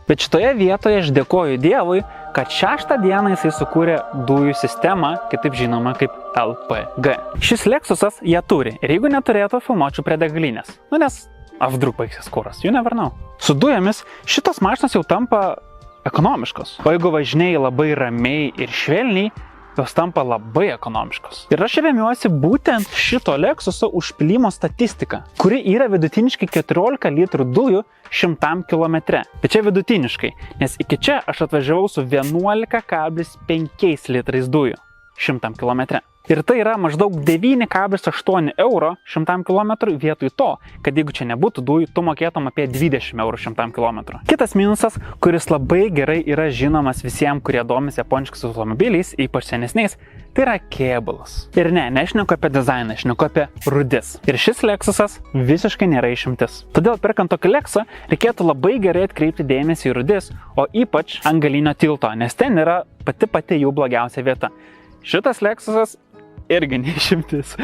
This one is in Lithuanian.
Bet šitoje vietoje aš dėkoju Dievui, kad 6 dieną jisai sukūrė dujų sistemą, kitaip žinoma kaip LPG. Šis Lexusas ją turi ir jeigu neturėtų, filmuočiau prie degalinės. Nes vdruk baigsis kuras, you never know. Su dujomis šitos mašinos jau tampa ekonomiškos, o jeigu važinėjai labai ramiai ir švelniai, jos tampa labai ekonomiškos. Ir aš remiuosi būtent šito Lexuso užpylimo statistiką, kuri yra vidutiniškai 14 litrų dujų 100 km. Bet čia vidutiniškai, nes iki čia aš atvažiavau su 11,5 litrais dujų 100 km. Ir tai yra maždaug 9,8 euro 100 km vietoj to, kad jeigu čia nebūtų dujų, tu mokėtum apie 20 eurų 100 km. Kitas minusas, kuris labai gerai yra žinomas visiems, kurie domisi japoniškais automobiliais, ypač senesniais, tai yra kėbulas. Ir nešneku apie dizainą, šneku apie rudis. Ir šis Lexusas visiškai nėra išimtis. Todėl perkant tokį Lexą reikėtų labai gerai atkreipti dėmesį į rudis, o ypač ant galinio tilto, nes ten yra pati jų blogiausia vieta. Šitas Lexusas irgi neišimtis.